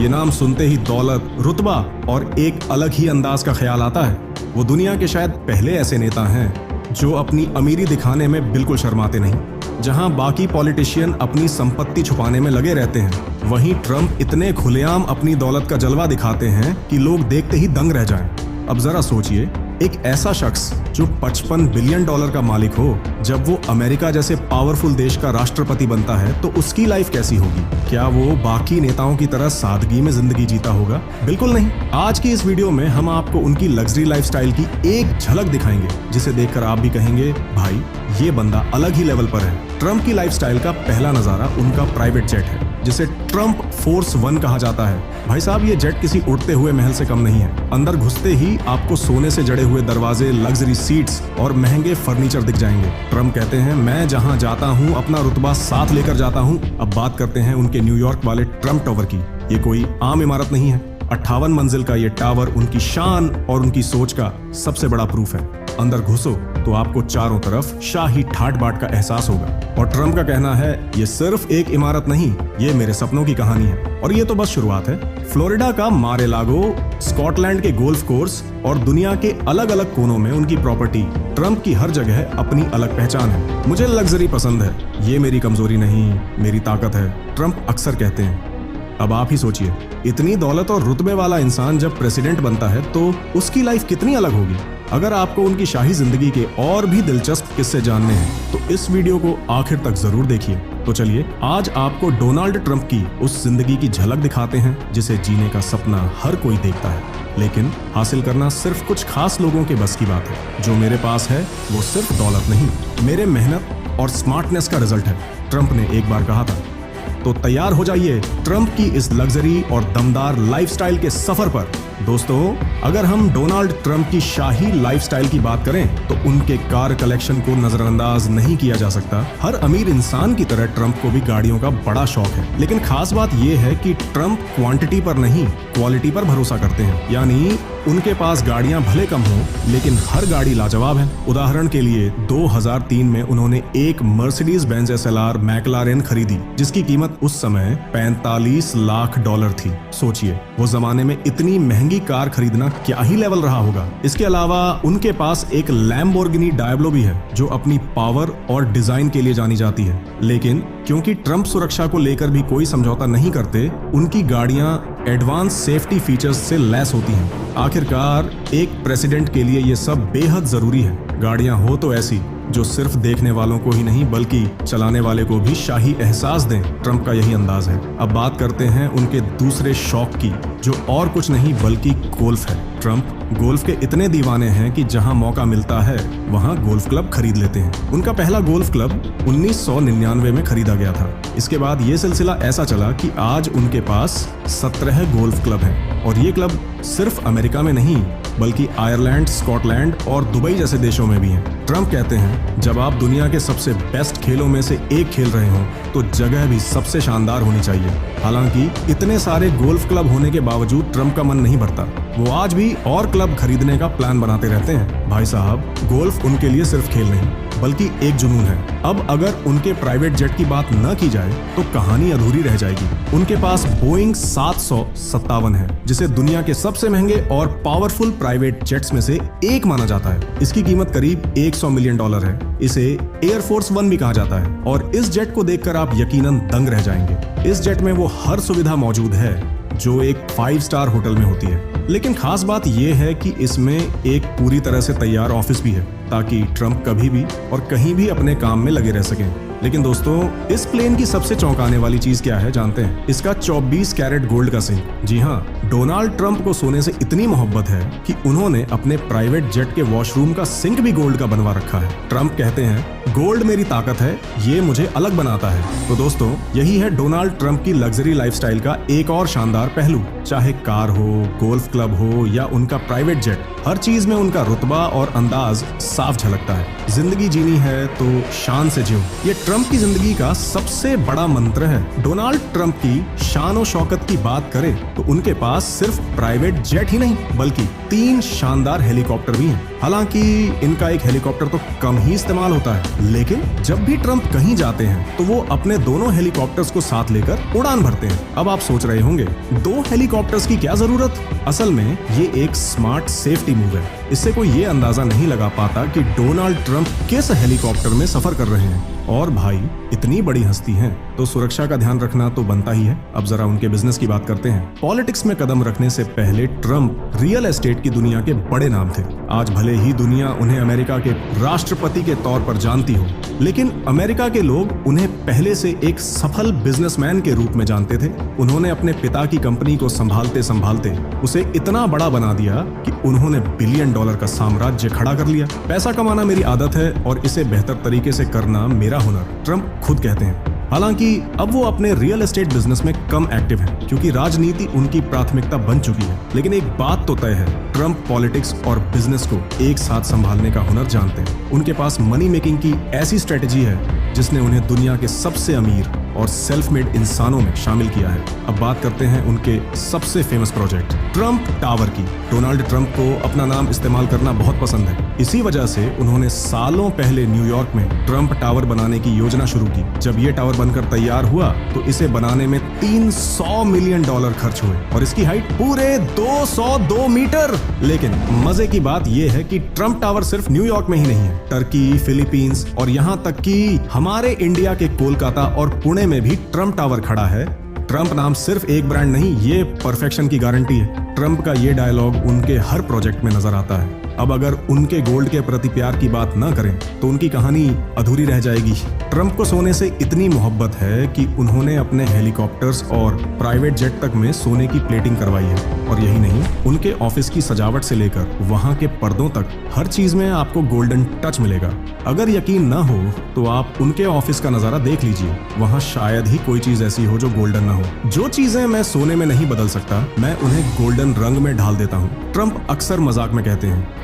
ये नाम सुनते ही दौलत, रुतबा और एक अलग ही अंदाज का ख्याल आता है। वो दुनिया के शायद पहले ऐसे नेता हैं जो अपनी अमीरी दिखाने में बिल्कुल शर्माते नहीं। जहां बाकी पॉलिटिशियन अपनी संपत्ति छुपाने में लगे रहते हैं, वहीं ट्रंप इतने खुलेआम अपनी दौलत का जलवा दिखाते हैं कि लोग देखते ही दंग रह जाएं। अब जरा सोचिए, एक ऐसा शख्स जो 55 बिलियन डॉलर का मालिक हो, जब वो अमेरिका जैसे पावरफुल देश का राष्ट्रपति बनता है तो उसकी लाइफ कैसी होगी? क्या वो बाकी नेताओं की तरह सादगी में जिंदगी जीता होगा? बिल्कुल नहीं। आज की इस वीडियो में हम आपको उनकी लग्जरी लाइफस्टाइल की एक झलक दिखाएंगे, जिसे देखकर आप भी कहेंगे, भाई ये बंदा अलग ही लेवल पर है। ट्रंप की लाइफस्टाइल का पहला नजारा उनका प्राइवेट जेट है, जिसे ट्रंप फोर्स 1 कहा जाता है। भाई साहब, ये जेट किसी उड़ते हुए महल से कम नहीं है। अंदर घुसते ही आपको सोने से जड़े हुए दरवाजे, लग्जरी सीट्स और महंगे फर्नीचर दिख जाएंगे। ट्रंप कहते हैं, मैं जहां जाता हूं अपना रुतबा साथ लेकर जाता हूं। अब बात करते हैं उनके न्यूयॉर्क वाले ट्रंप टावर की। ये कोई आम इमारत नहीं है। 58 मंजिल का ये टावर उनकी शान और उनकी सोच का सबसे बड़ा प्रूफ है। अंदर घुसो तो आपको चारों तरफ शाही ठाट बाट का एहसास होगा। और ट्रंप का कहना है, ये सिर्फ एक इमारत नहीं, ये मेरे सपनों की कहानी है। और ये तो बस शुरुआत है। फ्लोरिडा का मार-ए-लागो, स्कॉटलैंड के गोल्फ कोर्स और दुनिया के अलग अलग कोनों में उनकी प्रॉपर्टी। ट्रंप की हर जगह अपनी अलग पहचान है। मुझे लग्जरी पसंद है, ये मेरी कमजोरी नहीं, मेरी ताकत है, ट्रंप अक्सर कहते हैं। अब आप ही सोचिए, इतनी दौलत और रुतबे वाला इंसान जब प्रेसिडेंट बनता है तो उसकी लाइफ कितनी अलग होगी। अगर आपको उनकी शाही जिंदगी के और भी दिलचस्प किस्से जानने हैं तो इस वीडियो को आखिर तक जरूर देखिए। तो चलिए, आज आपको डोनाल्ड ट्रंप की उस जिंदगी की झलक दिखाते हैं जिसे जीने का सपना हर कोई देखता है, लेकिन हासिल करना सिर्फ कुछ खास लोगों के बस की बात है। जो मेरे पास है वो सिर्फ दौलत नहीं, मेरे मेहनत और स्मार्टनेस का रिजल्ट है, ट्रंप ने एक बार कहा था। तो तैयार हो जाइए ट्रंप की इस लग्जरी और दमदार लाइफस्टाइल के सफर पर। दोस्तों, अगर हम डोनाल्ड ट्रंप की शाही लाइफस्टाइल की बात करें तो उनके कार कलेक्शन को नजरअंदाज नहीं किया जा सकता। हर अमीर इंसान की तरह ट्रंप को भी गाड़ियों का बड़ा शौक है, लेकिन खास बात यह है कि ट्रंप क्वांटिटी पर नहीं, क्वालिटी पर भरोसा करते हैं। यानी उनके पास गाड़ियां भले कम हो, लेकिन हर गाड़ी लाजवाब है। उदाहरण के लिए 2003 में उन्होंने एक मर्सिडीज बेंज SLR मैक्लारेन खरीदी, जिसकी कीमत उस समय $45 लाख थी। सोचिए, वो जमाने में इतनी महंगी कार खरीदना क्या ही लेवल रहा होगा। इसके अलावा उनके पास एक लैम्बोर्गिनी डायब्लो भी है, जो अपनी पावर और डिजाइन के लिए जानी जाती है। लेकिन क्योंकि ट्रंप सुरक्षा को लेकर भी कोई समझौता नहीं करते, उनकी गाड़ियां एडवांस सेफ्टी फीचर्स से लैस होती हैं। आखिरकार एक प्रेसिडेंट के लिए ये सब बेहद जरूरी है। गाड़ियां हो तो ऐसी जो सिर्फ देखने वालों को ही नहीं बल्कि चलाने वाले को भी शाही एहसास दें। ट्रंप का यही अंदाज है। अब बात करते हैं उनके दूसरे शौक की, जो और कुछ नहीं बल्कि गोल्फ है। ट्रंप गोल्फ के इतने दीवाने हैं कि जहां मौका मिलता है वहां गोल्फ क्लब खरीद लेते हैं। उनका पहला गोल्फ क्लब 1999 में खरीदा गया था। इसके बाद ये सिलसिला ऐसा चला कि आज उनके पास 17 गोल्फ क्लब हैं। और ये क्लब सिर्फ अमेरिका में नहीं बल्कि आयरलैंड, स्कॉटलैंड और दुबई जैसे देशों में भी हैं। ट्रंप कहते हैं, जब आप दुनिया के सबसे बेस्ट खेलों में से एक खेल रहे हो तो जगह भी सबसे शानदार होनी चाहिए। हालांकि इतने सारे गोल्फ क्लब होने के बावजूद ट्रंप का मन नहीं भरता। वो आज भी और क्लब खरीदने का प्लान बनाते रहते हैं। भाई साहब, गोल्फ उनके लिए सिर्फ खेल नहीं बल्कि एक जुनून है। अब अगर उनके प्राइवेट जेट की बात न की जाए तो कहानी अधूरी रह जाएगी। उनके पास बोइंग 757 है, जिसे दुनिया के सबसे महंगे और पावरफुल प्राइवेट जेट्स में से एक माना जाता है। इसकी कीमत करीब $100 मिलियन है। इसे एयरफोर्स 1 भी कहा जाता है। और इस जेट को देखकर आप यकीनन दंग रह जाएंगे। इस जेट में वो हर सुविधा मौजूद है जो एक 5 स्टार होटल में होती है। लेकिन खास बात यह है कि इसमें एक पूरी तरह से तैयार ऑफिस भी है, ताकि ट्रंप कभी भी और कहीं भी अपने काम में लगे रह सकें। लेकिन दोस्तों, इस प्लेन की सबसे चौंकाने वाली चीज क्या है जानते हैं? इसका 24 कैरेट गोल्ड का सिंक। जी हाँ, डोनाल्ड ट्रंप को सोने से इतनी मोहब्बत है कि उन्होंने अपने प्राइवेट जेट के वॉशरूम का सिंक भी गोल्ड का बनवा रखा है। ट्रंप कहते हैं, गोल्ड मेरी ताकत है, ये मुझे अलग बनाता है। तो दोस्तों, यही है डोनाल्ड ट्रंप की लग्जरी लाइफस्टाइल का एक और शानदार पहलू। चाहे कार हो, गोल्फ क्लब हो या उनका प्राइवेट जेट, हर चीज में उनका रुतबा और अंदाज साफ झलकता है। जिंदगी जीनी है तो शान से जियो, ये ट्रंप की जिंदगी का सबसे बड़ा मंत्र है। डोनाल्ड ट्रंप की शान और शौकत की बात करें तो उनके पास सिर्फ प्राइवेट जेट ही नहीं बल्कि 3 शानदार हेलीकॉप्टर भी हैं। हालांकि इनका एक हेलीकॉप्टर तो कम ही इस्तेमाल होता है, लेकिन जब भी ट्रंप कहीं जाते हैं तो वो अपने दोनों हेलीकॉप्टर्स को साथ लेकर उड़ान भरते हैं। अब आप सोच रहे होंगे 2 हेलीकॉप्टर्स की क्या जरूरत? असल में ये एक स्मार्ट सेफ्टी मूव है। इससे कोई ये अंदाजा नहीं लगा पाता कि डोनाल्ड ट्रंप किस हेलीकॉप्टर में सफर कर रहे हैं। और भाई इतनी बड़ी हस्ती हैं तो सुरक्षा का ध्यान रखना तो बनता ही है। अब जरा उनके बिजनेस की बात करते हैं। पॉलिटिक्स में कदम रखने से पहले ट्रंप रियल एस्टेट की दुनिया के बड़े नाम थे। आज भले ही दुनिया उन्हें अमेरिका के राष्ट्रपति के तौर पर जानती हो, लेकिन अमेरिका के लोग उन्हें पहले से एक सफल बिजनेसमैन के रूप में जानते थे। उन्होंने अपने पिता की कंपनी को संभालते संभालते उसे इतना बड़ा बना दिया कि उन्होंने $1 बिलियन का साम्राज्य खड़ा कर लिया। पैसा कमाना मेरी आदत है और इसे बेहतर तरीके से करना मेरा हुनर, ट्रंप खुद कहते हैं। हालांकि अब वो अपने रियल एस्टेट बिजनेस में कम एक्टिव हैं, क्योंकि राजनीति उनकी प्राथमिकता बन चुकी है। लेकिन एक बात तो तय है, ट्रंप पॉलिटिक्स और बिजनेस को एक साथ संभालने का हुनर जानते हैं। उनके पास मनी मेकिंग की ऐसी स्ट्रेटेजी है जिसने उन्हें दुनिया के सबसे अमीर और सेल्फ मेड इंसानों में शामिल किया है। अब बात करते हैं उनके सबसे फेमस प्रोजेक्ट ट्रंप टावर की। डोनाल्ड ट्रंप को अपना नाम इस्तेमाल करना बहुत पसंद है। इसी वजह से उन्होंने सालों पहले न्यूयॉर्क में ट्रंप टावर बनाने की योजना शुरू की। जब ये टावर बनकर तैयार हुआ तो इसे बनाने में $300 मिलियन खर्च हुए और इसकी हाइट पूरे 202 मीटर। लेकिन मजे की बात यह है कि ट्रंप टावर सिर्फ न्यूयॉर्क में ही नहीं है, टर्की, फिलीपींस और यहाँ तक कि हमारे इंडिया के कोलकाता और पुणे में भी ट्रंप टावर खड़ा है। ट्रंप नाम सिर्फ एक ब्रांड नहीं, ये परफेक्शन की गारंटी है। ट्रंप का ये डायलॉग उनके हर प्रोजेक्ट में नजर आता है। अब अगर उनके गोल्ड के प्रति प्यार की बात न करें तो उनकी कहानी अधूरी रह जाएगी। ट्रंप को सोने से इतनी मोहब्बत है कि उन्होंने अपने हेलीकॉप्टर्स और प्राइवेट जेट तक में सोने की प्लेटिंग करवाई है। और यही नहीं, उनके ऑफिस की सजावट से लेकर वहां के पर्दों तक हर चीज में आपको गोल्डन टच मिलेगा। अगर यकीन न हो तो आप उनके ऑफिस का नजारा देख लीजिए। वहां शायद ही कोई चीज ऐसी हो जो गोल्डन न हो। जो चीजें मैं सोने में नहीं बदल सकता, मैं उन्हें गोल्डन रंग में ढाल देता हूँ, ट्रंप अक्सर मजाक में कहते हैं।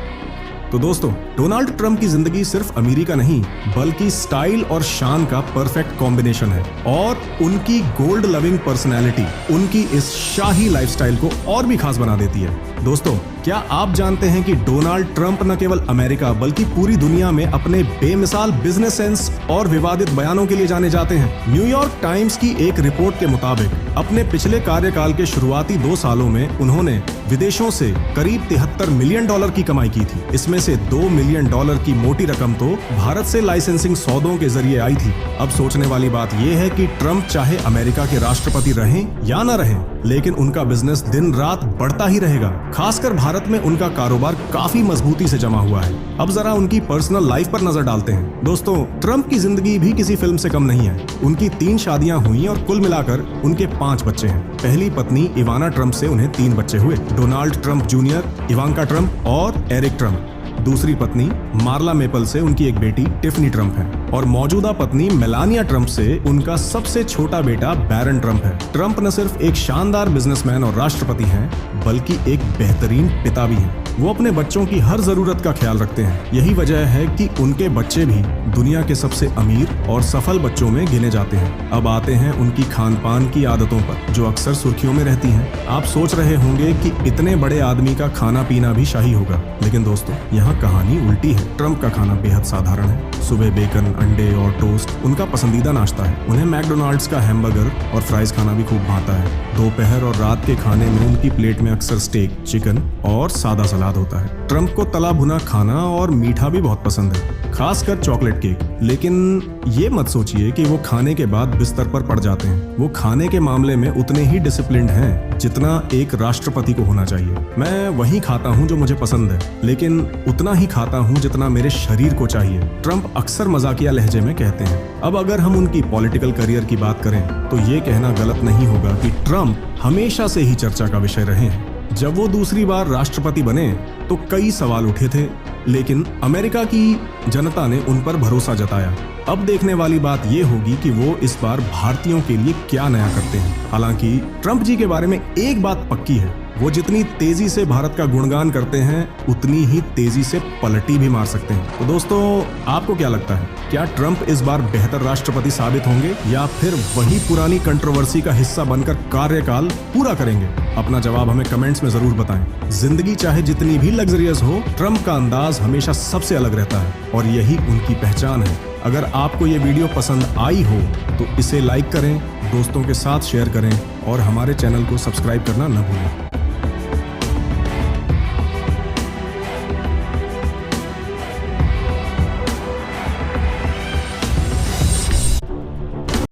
तो दोस्तों, डोनाल्ड ट्रंप की जिंदगी सिर्फ अमीरी का नहीं बल्कि स्टाइल और शान का परफेक्ट कॉम्बिनेशन है। और उनकी गोल्ड लविंग पर्सनैलिटी उनकी इस शाही लाइफस्टाइल को और भी खास बना देती है। दोस्तों, क्या आप जानते हैं कि डोनाल्ड ट्रंप न केवल अमेरिका बल्कि पूरी दुनिया में अपने बेमिसाल बिजनेस सेंस और विवादित बयानों के लिए जाने जाते हैं। न्यूयॉर्क टाइम्स की एक रिपोर्ट के मुताबिक अपने पिछले कार्यकाल के शुरुआती 2 सालों में उन्होंने विदेशों से करीब $73 मिलियन की कमाई की थी। इसमें से $2 मिलियन की मोटी रकम तो भारत से लाइसेंसिंग सौदों के जरिए आई थी। अब सोचने वाली बात यह है कि ट्रंप चाहे अमेरिका के राष्ट्रपति रहें या न रहें, लेकिन उनका बिजनेस दिन रात बढ़ता ही रहेगा। खासकर भारत में उनका कारोबार काफी मजबूती से जमा हुआ है। अब जरा उनकी पर्सनल लाइफ पर नजर डालते हैं। दोस्तों, ट्रंप की जिंदगी भी किसी फिल्म से कम नहीं है। उनकी 3 शादियां हुई और कुल मिलाकर उनके 5 बच्चे हैं। पहली पत्नी इवाना ट्रंप से उन्हें 3 बच्चे हुए, Donald Trump junior, Ivanka Trump और एरिक ट्रंप। दूसरी पत्नी मार्ला मेपल से उनकी एक बेटी टिफनी ट्रंप है और मौजूदा पत्नी मेलानिया ट्रंप से उनका सबसे छोटा बेटा बैरन ट्रंप है। ट्रंप न सिर्फ एक शानदार बिजनेसमैन और राष्ट्रपति हैं, बल्कि एक बेहतरीन पिता भी हैं। वो अपने बच्चों की हर जरूरत का ख्याल रखते हैं। यही वजह है कि उनके बच्चे भी दुनिया के सबसे अमीर और सफल बच्चों में गिने जाते हैं। अब आते हैं उनकी खान पान की आदतों पर, जो अक्सर सुर्खियों में रहती हैं। आप सोच रहे होंगे कि इतने बड़े आदमी का खाना पीना भी शाही होगा, लेकिन दोस्तों, यहाँ कहानी उल्टी है। ट्रंप का खाना बेहद साधारण है। सुबह बेकन, अंडे और टोस्ट उनका पसंदीदा नाश्ता है। उन्हें मैकडोनाल्ड्स का हैमबर्गर और फ्राइज खाना भी खूब भाता है। दोपहर और रात के खाने में उनकी प्लेट में अक्सर स्टेक, चिकन और सादा सलाद होता है। ट्रंप को तला भुना खाना और मीठा भी बहुत पसंद है, खासकर चॉकलेट केक। लेकिन ये मत सोचिए कि वो खाने के बाद बिस्तर पर पड़ जाते हैं। वो खाने के मामले में उतने ही डिसिप्लिन्ड हैं जितना एक राष्ट्रपति को होना चाहिए। मैं वही खाता हूँ जो मुझे पसंद है, लेकिन उतना ही खाता हूँ जितना मेरे शरीर को चाहिए, ट्रंप अक्सर मजाकिया लहजे में कहते हैं। अब अगर हम उनकी पॉलिटिकल करियर की बात करें तो ये कहना गलत नहीं होगा कि ट्रंप हमेशा से ही चर्चा का विषय रहे हैं। जब वो दूसरी बार राष्ट्रपति बने तो कई सवाल उठे थे, लेकिन अमेरिका की जनता ने उन पर भरोसा जताया। अब देखने वाली बात ये होगी कि वो इस बार भारतीयों के लिए क्या नया करते हैं। हालांकि ट्रंप जी के बारे में एक बात पक्की है, वो जितनी तेजी से भारत का गुणगान करते हैं उतनी ही तेजी से पलटी भी मार सकते हैं। तो दोस्तों, आपको क्या लगता है, क्या ट्रंप इस बार बेहतर राष्ट्रपति साबित होंगे या फिर वही पुरानी कंट्रोवर्सी का हिस्सा बनकर कार्यकाल पूरा करेंगे? अपना जवाब हमें कमेंट्स में जरूर बताएं। जिंदगी चाहे जितनी भी लग्जरियस हो, ट्रंप का अंदाज हमेशा सबसे अलग रहता है और यही उनकी पहचान है। अगर आपको ये वीडियो पसंद आई हो तो इसे लाइक करें, दोस्तों के साथ शेयर करें और हमारे चैनल को सब्सक्राइब करना न भूलें।